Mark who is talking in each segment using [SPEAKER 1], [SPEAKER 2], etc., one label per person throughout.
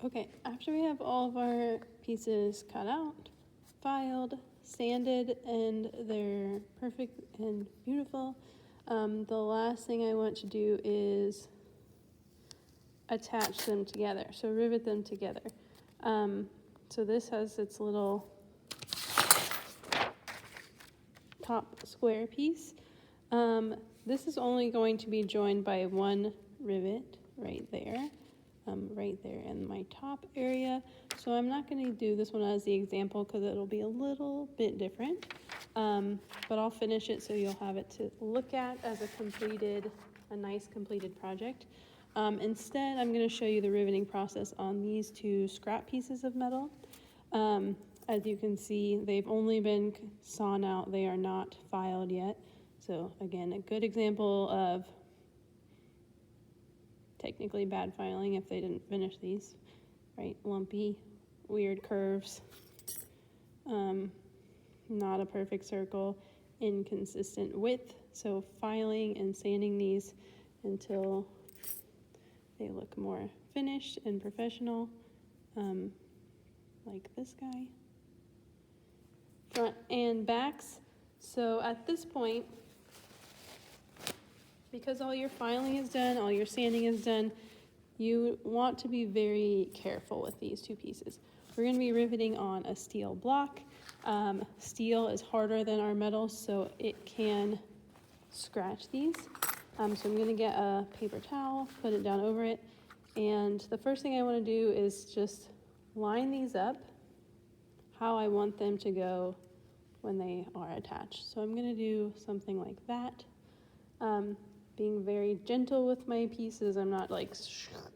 [SPEAKER 1] Okay, after we have all of our pieces cut out, filed, sanded, and they're perfect and beautiful, the last thing I want to do is attach them together, so rivet them together. So this has its little top square piece. This is only going to be joined by one rivet right there in my top area. So I'm not going to do this one as the example because it'll be a little bit different, but I'll finish it so you'll have it to look at as a nice completed project. Instead, I'm going to show you the riveting process on these two scrap pieces of metal. As you can see, they've only been sawn out. They are not filed yet. So again, a good example of technically bad filing if they didn't finish these, right? Lumpy, weird curves, not a perfect circle, inconsistent width. So filing and sanding these until they look more finished and professional, like this guy. Front and backs. So at this point, because all your filing is done, all your sanding is done, you want to be very careful with these two pieces. We're going to be riveting on a steel block. Steel is harder than our metal, so it can scratch these. So I'm going to get a paper towel, put it down over it, and the first thing I want to do is just line these up how I want them to go when they are attached. So I'm going to do something like that. Being very gentle with my pieces. I'm not like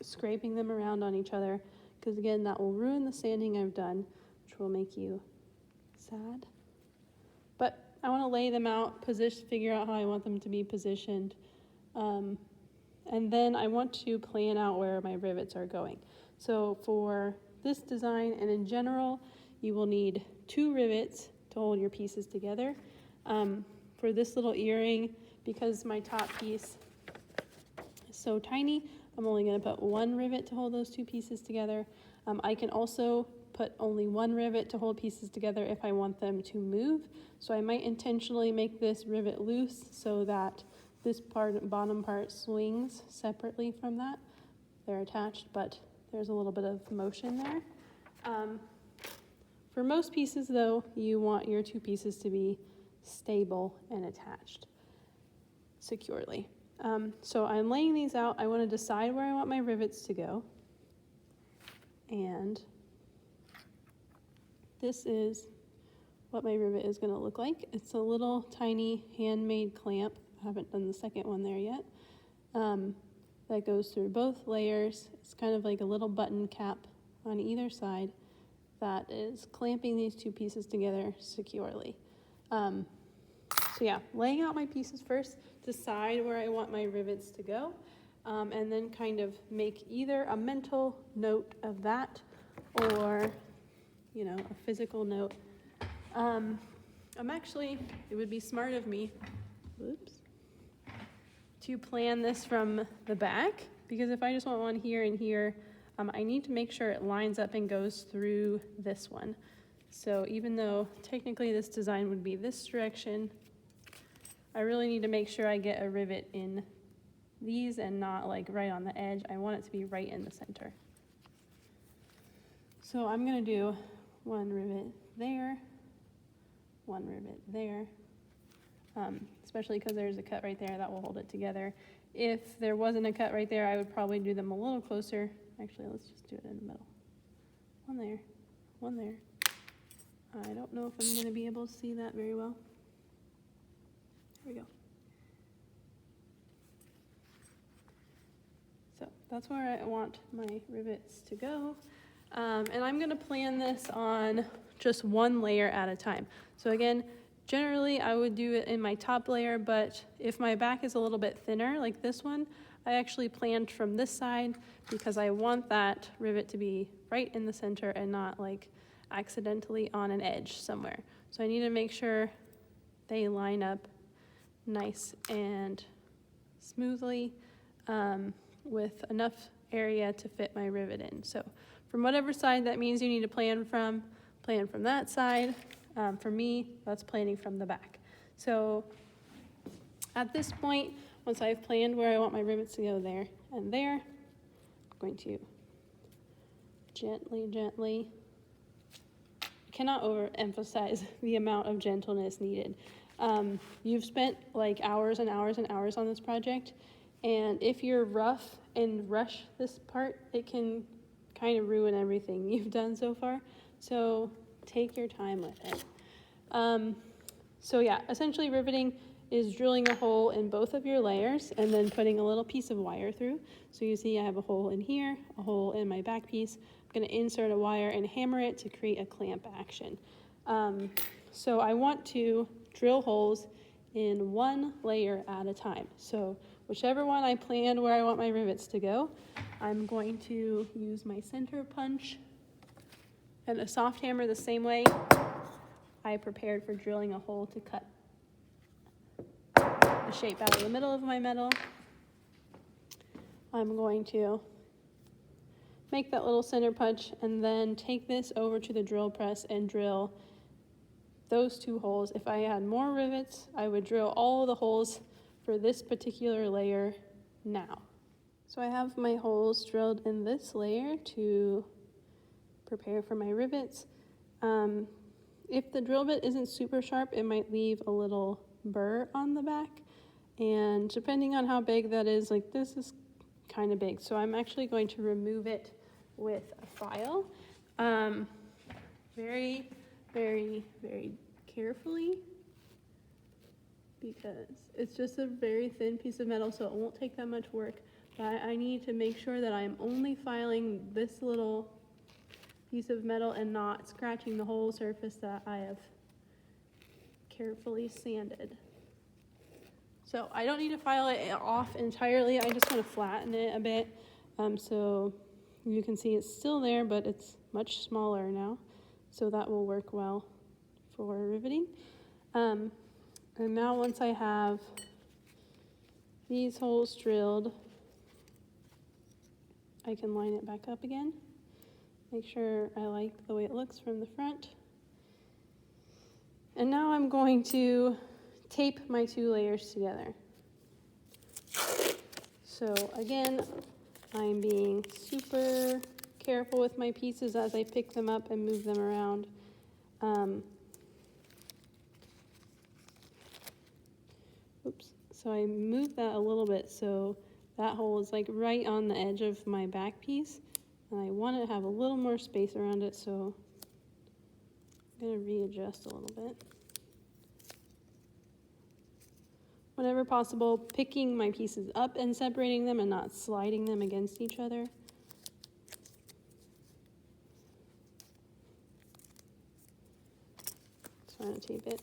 [SPEAKER 1] scraping them around on each other, because again, that will ruin the sanding I've done, which will make you sad. But I want to lay them out, figure out how I want them to be positioned. And then I want to plan out where my rivets are going. So for this design and in general, you will need 2 rivets to hold your pieces together. For this little earring, because my top piece is so tiny, I'm only going to put 1 rivet to hold those 2 pieces together. I can also put only 1 rivet to hold pieces together if I want them to move. So I might intentionally make this rivet loose so that this bottom part swings separately from that. They're attached, but there's a little bit of motion there. For most pieces though, you want your 2 pieces to be stable and attached securely. So I'm laying these out. I want to decide where I want my rivets to go. And this is what my rivet is going to look like. It's a little tiny handmade clamp. I haven't done the second one there yet. That goes through both layers. It's kind of like a little button cap on either side that is clamping these 2 pieces together securely. So yeah, laying out my pieces first, decide where I want my rivets to go, and then kind of make either a mental note of that or, a physical note. It would be smart of me, to plan this from the back, because if I just want one here and here, I need to make sure it lines up and goes through this one. So even though technically this design would be this direction, I really need to make sure I get a rivet in these and not like right on the edge. I want it to be right in the center. So I'm going to do 1 rivet there, 1 rivet there, especially because there's a cut right there that will hold it together. If there wasn't a cut right there, I would probably do them a little closer. Actually, let's just do it in the middle. 1 there, 1 there. I don't know if I'm going to be able to see that very well. There we go. So that's where I want my rivets to go. And I'm going to plan this on just 1 layer at a time. So again, generally I would do it in my top layer, but if my back is a little bit thinner, like this one, I actually planned from this side because I want that rivet to be right in the center and not like accidentally on an edge somewhere. So I need to make sure they line up nice and smoothly with enough area to fit my rivet in. So from whatever side that means you need to plan from that side. For me, that's planning from the back. So at this point, once I've planned where I want my rivets to go there and there, I'm going to gently, I cannot overemphasize the amount of gentleness needed. You've spent like hours and hours and hours on this project, and if you're rough and rush this part, it can kind of ruin everything you've done so far. So take your time with it. So yeah, essentially riveting is drilling a hole in both of your layers and then putting a little piece of wire through. So you see I have a hole in here, a hole in my back piece. I'm going to insert a wire and hammer it to create a clamp action. So I want to drill holes in one layer at a time. So whichever one I planned where I want my rivets to go, I'm going to use my center punch and a soft hammer the same way I prepared for drilling a hole to cut a shape out of the middle of my metal. I'm going to make that little center punch and then take this over to the drill press and drill those 2 holes. If I had more rivets, I would drill all the holes for this particular layer now. So I have my holes drilled in this layer to prepare for my rivets. If the drill bit isn't super sharp, it might leave a little burr on the back. And depending on how big that is, like this is kind of big. So I'm actually going to remove it with a file. Very, very, very carefully, because it's just a very thin piece of metal, so it won't take that much work. But I need to make sure that I'm only filing this little piece of metal and not scratching the whole surface that I have carefully sanded. So I don't need to file it off entirely, I just want to flatten it a bit. So you can see it's still there, but it's much smaller now. So that will work well for riveting. And now once I have these holes drilled, I can line it back up again. Make sure I like the way it looks from the front. And now I'm going to tape my 2 layers together. So again, I'm being super careful with my pieces as I pick them up and move them around. Oops, so I moved that a little bit so that hole is like right on the edge of my back piece. And I want to have a little more space around it, so I'm going to readjust a little bit. Whenever possible, picking my pieces up and separating them and not sliding them against each other. So I'm going to tape it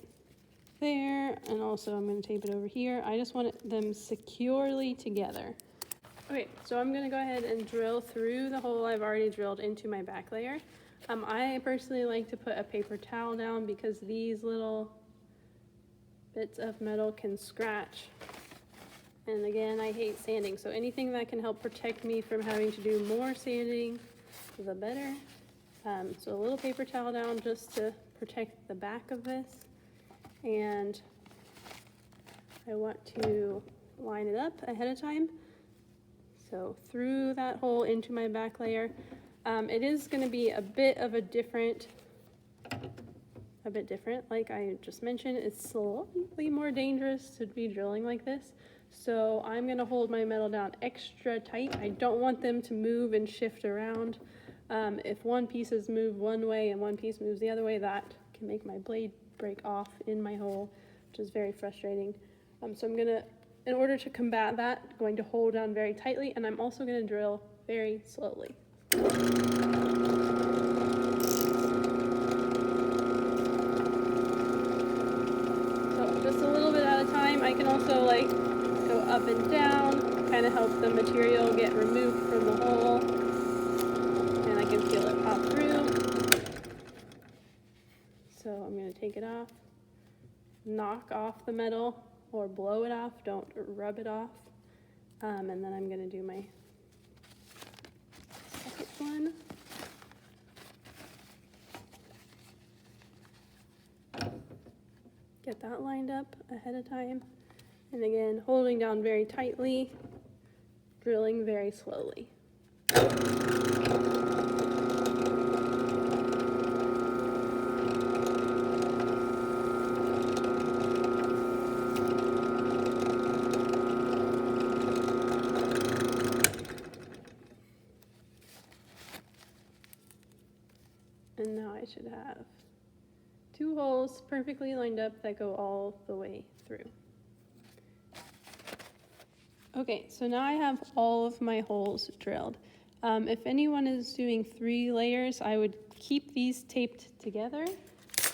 [SPEAKER 1] there, and also I'm going to tape it over here. I just want them securely together. Okay, so I'm going to go ahead and drill through the hole I've already drilled into my back layer. I personally like to put a paper towel down because these little bits of metal can scratch. And again, I hate sanding, so anything that can help protect me from having to do more sanding, the better. So a little paper towel down just to protect the back of this. And I want to line it up ahead of time. So through that hole into my back layer. It is going to be a bit different, like I just mentioned. It's slightly more dangerous to be drilling like this. So I'm going to hold my metal down extra tight. I don't want them to move and shift around. If one piece is moved one way and one piece moves the other way, that can make my blade break off in my hole, which is very frustrating. So I'm going to, in order to combat that, going to hold down very tightly, and I'm also going to drill very slowly. So just a little bit at a time. I can also like go up and down, kind of help the material get removed from the hole, and I can feel it pop through. So I'm going to take it off, knock off the metal or blow it off, don't rub it off, and then I'm going to do my one. Get that lined up ahead of time. And again, holding down very tightly, drilling very slowly. And now I should have 2 holes perfectly lined up that go all the way through. Okay, so now I have all of my holes drilled. If anyone is doing 3 layers, I would keep these taped together,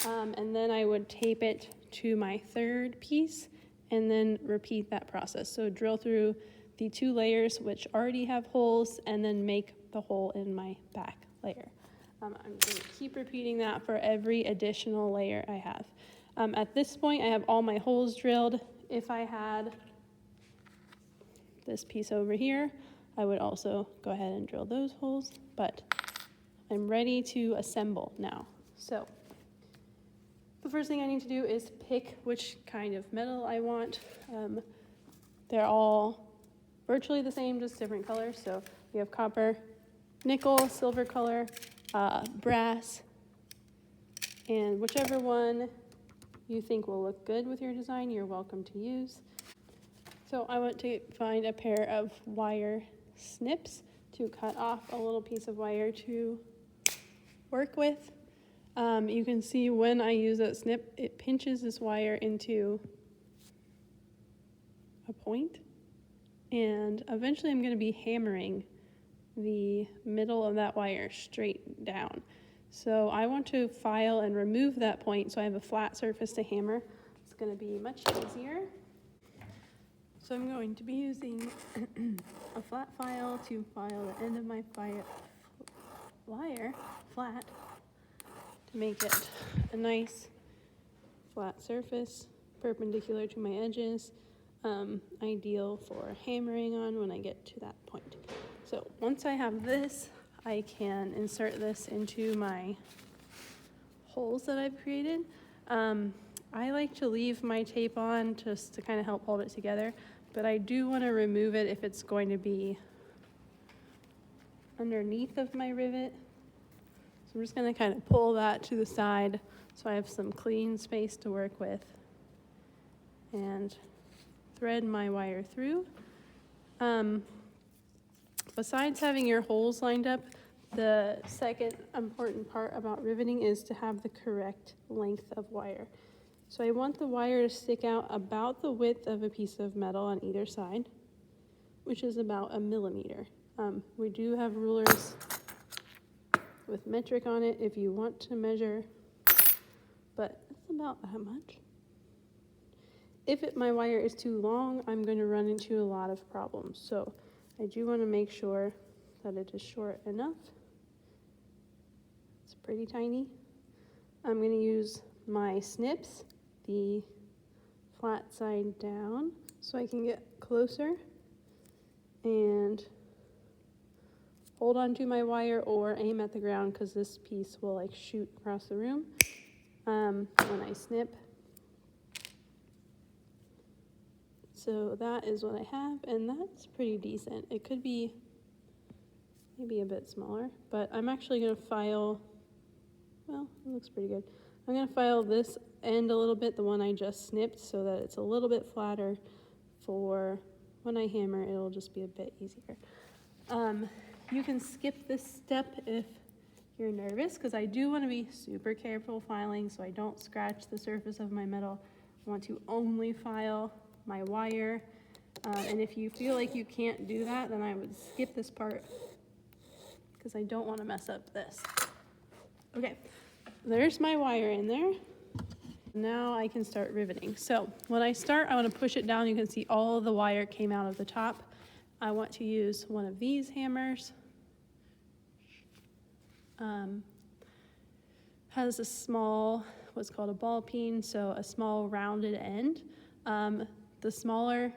[SPEAKER 1] and then I would tape it to my 3rd piece, and then repeat that process. So drill through the 2 layers which already have holes, and then make the hole in my back layer. I'm going to keep repeating that for every additional layer I have. At this point, I have all my holes drilled. If I had this piece over here, I would also go ahead and drill those holes, but I'm ready to assemble now. So the first thing I need to do is pick which kind of metal I want. They're all virtually the same, just different colors. So we have copper, nickel, silver color, brass, and whichever one you think will look good with your design, you're welcome to use. So I want to find a pair of wire snips to cut off a little piece of wire to work with. You can see when I use that snip, it pinches this wire into a point, and eventually I'm going to be hammering the middle of that wire straight down. So I want to file and remove that point so I have a flat surface to hammer. It's going to be much easier. So I'm going to be using a flat file to file the end of my wire flat to make it a nice flat surface perpendicular to my edges, ideal for hammering on when I get to that point. So once I have this, I can insert this into my holes that I've created. I like to leave my tape on just to kind of help hold it together, but I do want to remove it if it's going to be underneath of my rivet. So I'm just going to kind of pull that to the side so I have some clean space to work with and thread my wire through. Besides having your holes lined up, the second important part about riveting is to have the correct length of wire. So I want the wire to stick out about the width of a piece of metal on either side, which is about 1 millimeter. We do have rulers with metric on it if you want to measure, but it's about that much. If my wire is too long, I'm going to run into a lot of problems. So I do want to make sure that it is short enough. It's pretty tiny. I'm going to use my snips, the flat side down, so I can get closer and hold on to my wire or aim at the ground, because this piece will like shoot across the room when I snip. So that is what I have, and that's pretty decent. It could be maybe a bit smaller, but I'm actually going to file, well, it looks pretty good. I'm going to file this end a little bit, the one I just snipped, so that it's a little bit flatter for when I hammer, it'll just be a bit easier. You can skip this step if you're nervous, because I do want to be super careful filing so I don't scratch the surface of my metal. I want to only file my wire, and if you feel like you can't do that, then I would skip this part because I don't want to mess up this. Okay, there's my wire in there. Now I can start riveting. So when I start, I want to push it down. You can see all of the wire came out of the top. I want to use one of these hammers. Has a small, what's called a ball peen, so a small rounded end. The smaller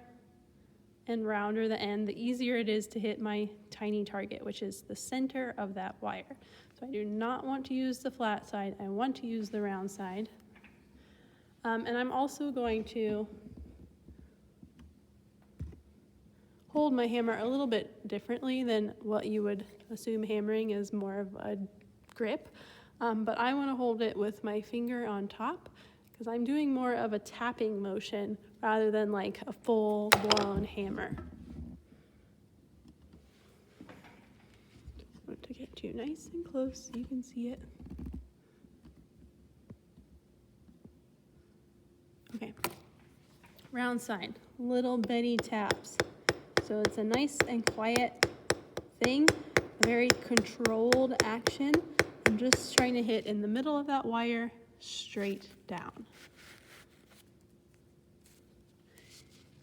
[SPEAKER 1] and rounder the end, the easier it is to hit my tiny target, which is the center of that wire. So I do not want to use the flat side, I want to use the round side. And I'm also going to hold my hammer a little bit differently than what you would assume hammering is more of a grip. But I want to hold it with my finger on top because I'm doing more of a tapping motion rather than like a full-blown hammer. Just want to get you nice and close so you can see it. Okay, round side, little bitty taps. So it's a nice and quiet thing, a very controlled action. I'm just trying to hit in the middle of that wire, straight down.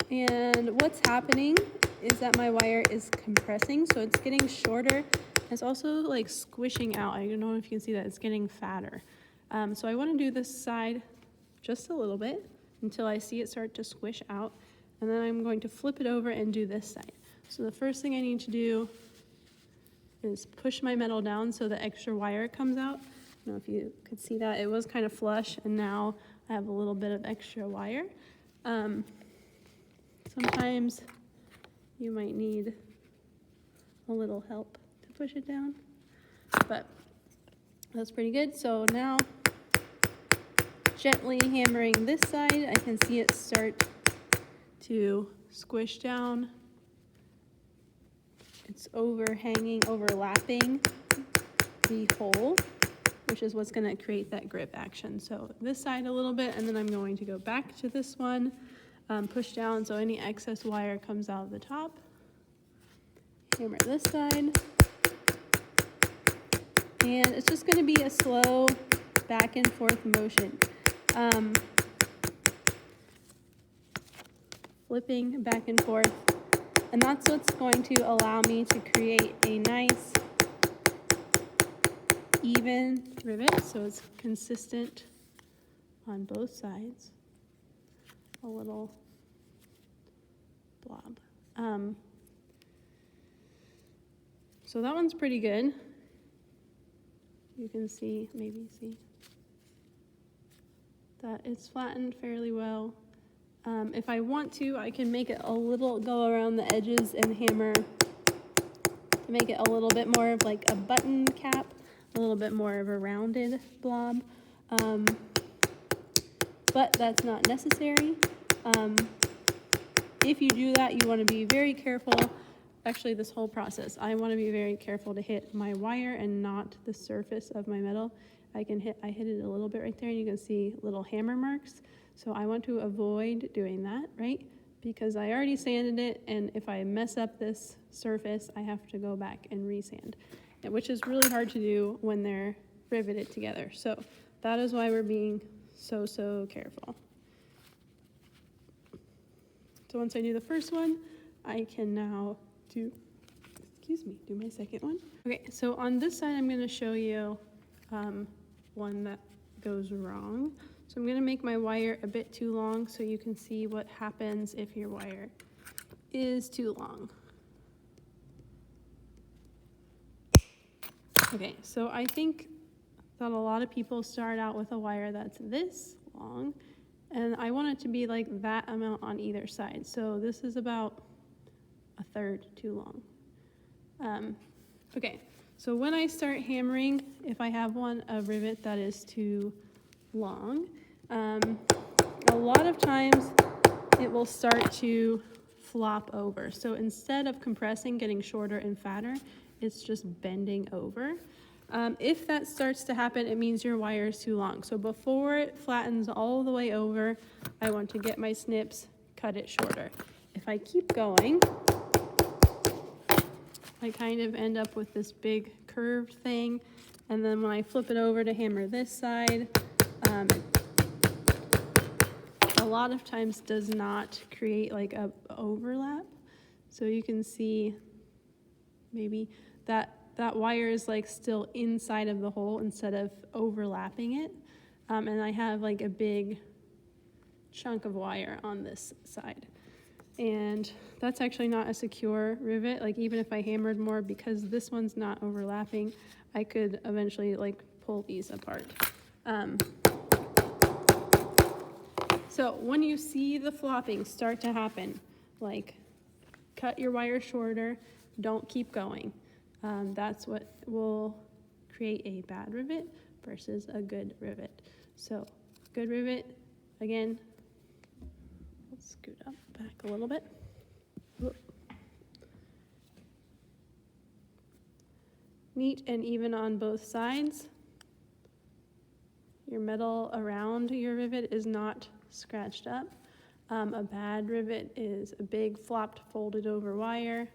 [SPEAKER 1] And what's happening is that my wire is compressing, so it's getting shorter. It's also like squishing out. I don't know if you can see that, it's getting fatter. So I want to do this side just a little bit until I see it start to squish out. And then I'm going to flip it over and do this side. So the first thing I need to do is push my metal down so the extra wire comes out. I don't know if you could see that. It was kind of flush, and now I have a little bit of extra wire. Sometimes you might need a little help to push it down, but that's pretty good. So now, gently hammering this side, I can see it start to squish down. It's overhanging, overlapping the hole, which is what's going to create that grip action. So this side a little bit, and then I'm going to go back to this one, push down so any excess wire comes out of the top. Hammer this side. And it's just going to be a slow back and forth motion. Flipping back and forth. And that's what's going to allow me to create a nice, even rivet, so it's consistent on both sides. A little blob. So that one's pretty good. You can see, maybe see, that it's flattened fairly well. If I want to, I can make it a little, go around the edges and hammer to make it a little bit more of like a button cap, a little bit more of a rounded blob. But that's not necessary. If you do that, you want to be very careful. Actually, this whole process, I want to be very careful to hit my wire and not the surface of my metal. I hit it a little bit right there, and you can see little hammer marks. So I want to avoid doing that, right? Because I already sanded it, and if I mess up this surface, I have to go back and resand, which is really hard to do when they're riveted together. So that is why we're being so careful. So once I do the first one, I can now do my second one. Okay, so on this side, I'm gonna show you one that goes wrong. So I'm gonna make my wire a bit too long so you can see what happens if your wire is too long. Okay, so I think that a lot of people start out with a wire that's this long, and I want it to be like that amount on either side. So this is about a third too long. Okay, so when I start hammering, if I have a rivet that is too long, a lot of times it will start to flop over. So instead of compressing, getting shorter and fatter, it's just bending over. If that starts to happen, it means your wire is too long. So before it flattens all the way over, I want to get my snips, cut it shorter. If I keep going, I kind of end up with this big curved thing. And then when I flip it over to hammer this side, a lot of times does not create like a overlap. So you can see maybe that wire is like still inside of the hole instead of overlapping it. And I have like a big chunk of wire on this side. And that's actually not a secure rivet. Like even if I hammered more, because this one's not overlapping, I could eventually like pull these apart. So when you see the flopping start to happen, like cut your wire shorter, don't keep going. That's what will create a bad rivet versus a good rivet. So good rivet, again, let's scoot up back a little bit. Whoop. Neat and even on both sides. Your metal around your rivet is not scratched up. A bad rivet is a big flopped folded over wire.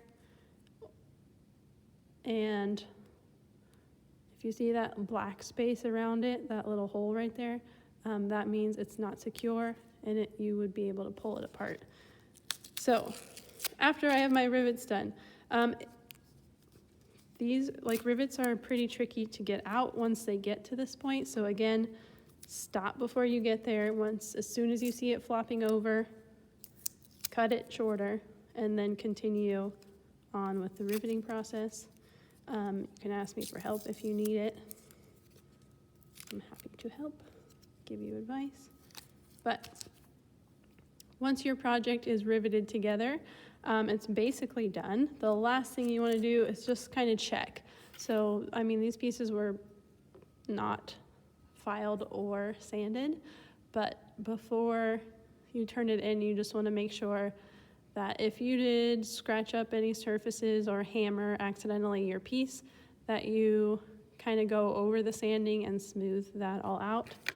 [SPEAKER 1] And if you see that black space around it, that little hole right there, that means it's not secure and you would be able to pull it apart. So after I have my rivets done, these rivets are pretty tricky to get out once they get to this point. So again, stop before you get there. As soon as you see it flopping over, cut it shorter and then continue on with the riveting process. You can ask me for help if you need it. I'm happy to help, give you advice. But once your project is riveted together, it's basically done. The last thing you want to do is just kind of check. So, I mean, these pieces were not filed or sanded, but before you turn it in, you just want to make sure that if you did scratch up any surfaces or hammer accidentally your piece, that you kind of go over the sanding and smooth that all out.